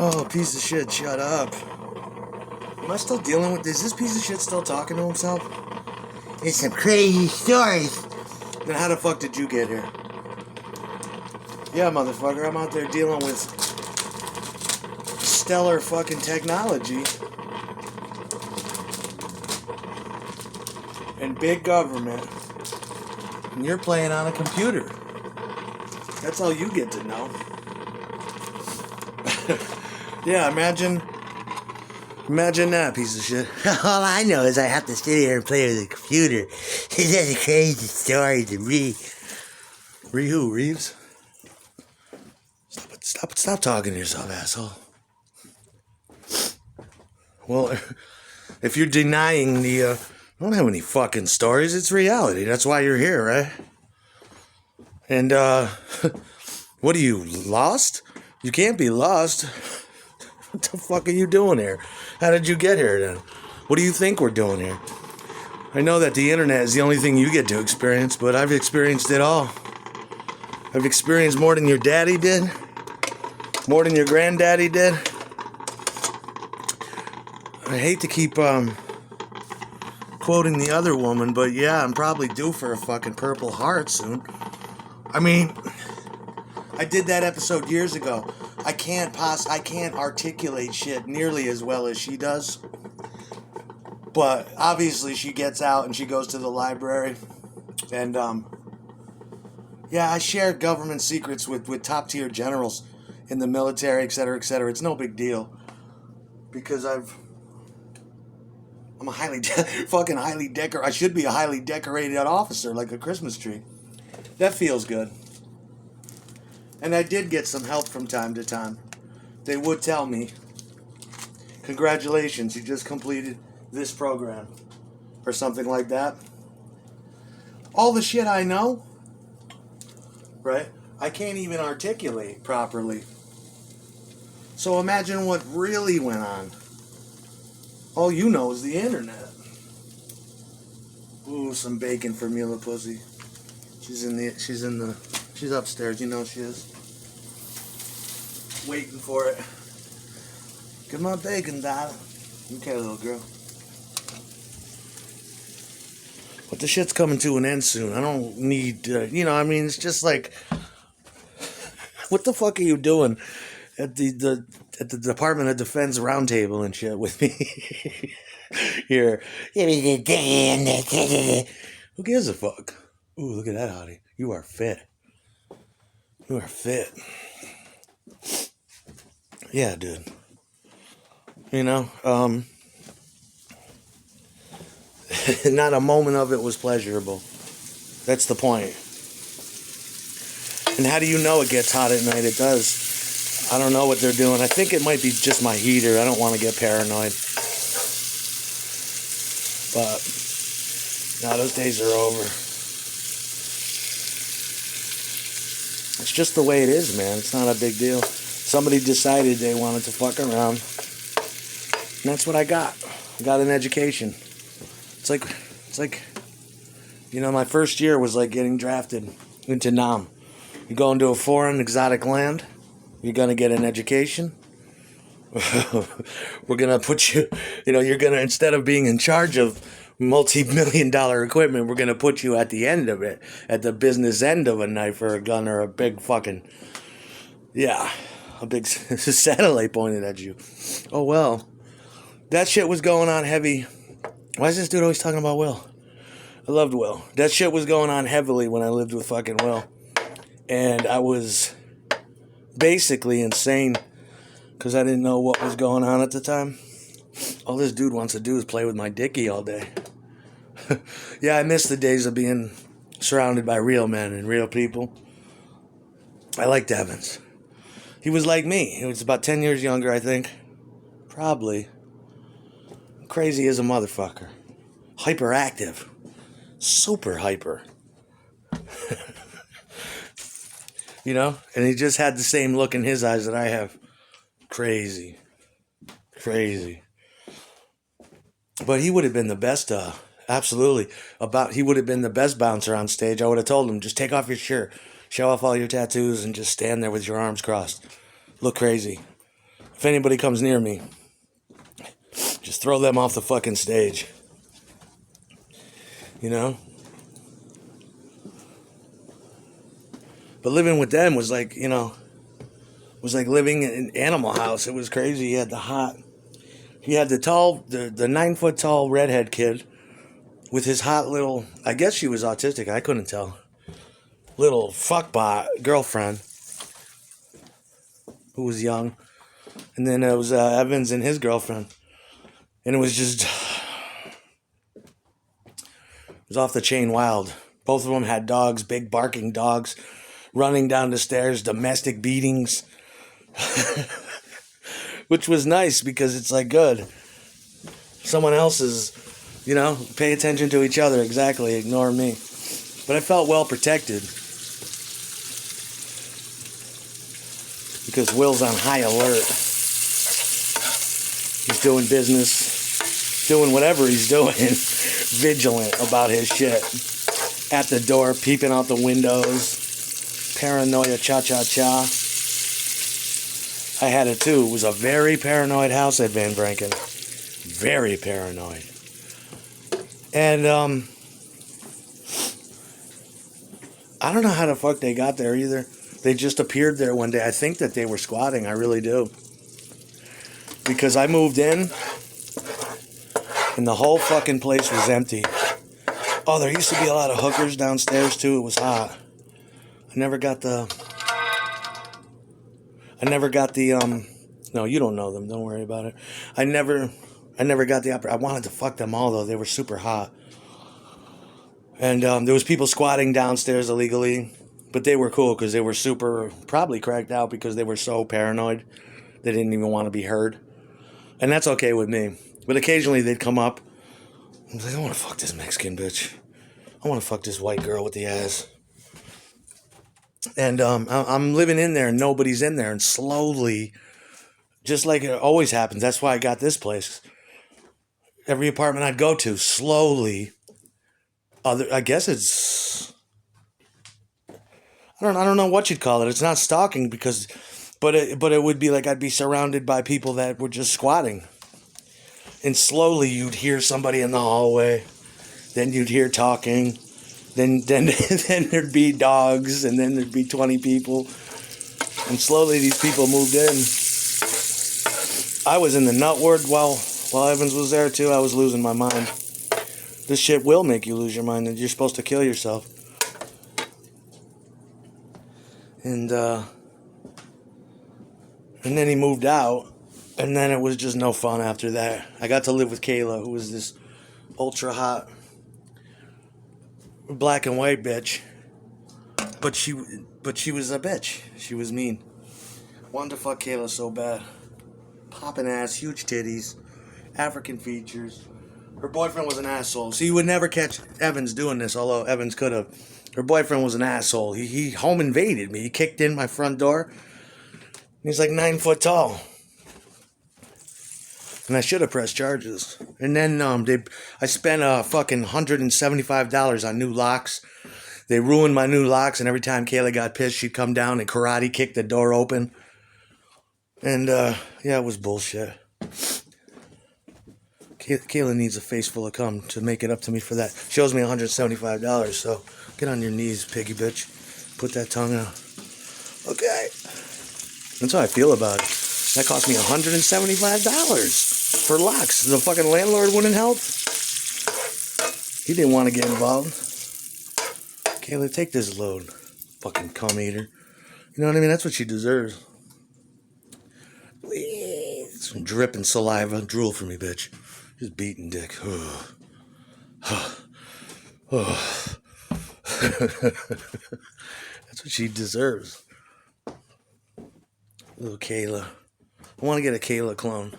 Oh, piece of shit, shut up. Am I still dealing with this? Is this piece of shit still talking to himself? It's some crazy stories. Then how the fuck did you get here? Yeah, motherfucker, I'm out there dealing with stellar fucking technology and big government, and you're playing on a computer. That's all you get to know. Yeah, imagine that piece of shit. All I know is I have to sit here and play with a computer. It's just a crazy story to me. Who, Reeves? Stop talking to yourself, asshole. Well, if you're denying I don't have any fucking stories, it's reality. That's why you're here, right? And, what are you, lost? You can't be lost. What the fuck are you doing here? How did you get here then? What do you think we're doing here? I know that the internet is the only thing you get to experience, but I've experienced it all. I've experienced more than your daddy did. More than your granddaddy did. I hate to keep quoting the other woman, but yeah, I'm probably due for a fucking Purple Heart soon. I mean, I did that episode years ago. I can't articulate shit nearly as well as she does. But obviously she gets out and she goes to the library. And yeah, I share government secrets with top tier generals in the military, etc., etc. It's no big deal. Because I'm a I should be a highly decorated officer, like a Christmas tree. That feels good. And I did get some help from time to time. They would tell me, congratulations, you just completed this program. Or something like that. All the shit I know, right? I can't even articulate properly. So imagine what really went on. All you know is the internet. Ooh, some bacon for Mila Pussy. She's upstairs, you know she is. Waiting for it. Get my bacon, darling. Okay, little girl. But the shit's coming to an end soon. I don't need, it's just like, what the fuck are you doing at the Department of Defense roundtable and shit with me? Here. Who gives a fuck? Ooh, look at that, hottie. You are fit. You are fit. Yeah, dude. Not a moment of it was pleasurable. That's the point. And how do you know it gets hot at night? It does. I don't know what they're doing. I think it might be just my heater. I don't want to get paranoid. But, now those days are over. It's just the way it is, man. It's not a big deal. Somebody decided they wanted to fuck around. And that's what I got. I got an education. It's like, my first year was like getting drafted into Nam. You go into a foreign, exotic land. You're going to get an education. We're going to put you, you're going to, instead of being in charge of multi-million-dollar equipment, we're going to put you at the end of it, at the business end of a knife or a gun or a big fucking, a big satellite pointed at you. Oh, well, that shit was going on heavy. Why is this dude always talking about Will? I loved Will. That shit was going on heavily when I lived with fucking Will. And I was basically insane because I didn't know what was going on at the time. All this dude wants to do is play with my dickie all day. Yeah, I miss the days of being surrounded by real men and real people. I liked Evans. He was like me. He was about 10 years younger, I think. Probably. Crazy as a motherfucker. Hyperactive. Super hyper. And he just had the same look in his eyes that I have. Crazy. But he would have been the best, absolutely. He would have been the best bouncer on stage. I would have told him, just take off your shirt, show off all your tattoos, and just stand there with your arms crossed. Look crazy. if anybody comes near me, just throw them off the fucking stage. You know? But living with them was like, you know, was like living in Animal House. It was crazy. He had the 9 foot tall redhead kid with his hot little, I guess she was autistic, I couldn't tell, little fuckbot girlfriend who was young. And then it was Evans and his girlfriend. And it was just, it was off the chain wild. Both of them had dogs, big barking dogs, running down the stairs, domestic beatings. Which was nice because it's like good. Someone else's, you know, pay attention to each other, exactly, ignore me. But I felt well protected. Because Will's on high alert. He's doing business, doing whatever he's doing, vigilant about his shit. At the door, peeping out the windows, paranoia cha-cha-cha. I had it too. It was a very paranoid house at Van Branken. Very paranoid. And, I don't know how the fuck they got there either. They just appeared there one day. I think that they were squatting. I really do. Because I moved in, and the whole fucking place was empty. Oh, there used to be a lot of hookers downstairs too. It was hot. I never got the, no, you don't know them. Don't worry about it. I never got the I wanted to fuck them all, though. They were super hot. And there was people squatting downstairs illegally. But they were cool because they were super, probably cracked out because they were so paranoid. They didn't even want to be heard. And that's okay with me. But occasionally they'd come up. I was like, I want to fuck this Mexican bitch. I want to fuck this white girl with the ass. And I'm living in there and nobody's in there. And slowly, just like it always happens, that's why I got this place. Every apartment I'd go to, slowly, I guess it's, I don't know what you'd call it. It's not stalking but it would be like I'd be surrounded by people that were just squatting. And slowly you'd hear somebody in the hallway. Then you'd hear talking. Then there'd be dogs, and then there'd be 20 people. And slowly these people moved in. I was in the nut ward while Evans was there too. I was losing my mind. This shit will make you lose your mind, and you're supposed to kill yourself. And then he moved out, and then it was just no fun after that. I got to live with Kayla, who was this ultra hot black and white bitch. But she was a bitch. She was mean. Wanted to fuck Kayla so bad. Popping ass, huge titties, African features. Her boyfriend was an asshole. So you would never catch Evans doing this, although Evans could have. Her boyfriend was an asshole. He home invaded me. He kicked in my front door. He's like 9 foot tall. And I should have pressed charges. And then I spent fucking $175 on new locks. They ruined my new locks, and every time Kayla got pissed, she'd come down and karate kick the door open. And yeah, it was bullshit. Kayla needs a face full of cum to make it up to me for that. She owes me $175, so get on your knees, piggy bitch. Put that tongue out. Okay. That's how I feel about it. That cost me $175 for locks. The fucking landlord wouldn't help. He didn't want to get involved. Kayla, take this load. Fucking cum eater. You know what I mean? That's what she deserves. Some dripping saliva. Drool for me, bitch. Just beating dick. That's what she deserves. Little Kayla. I want to get a Kayla clone.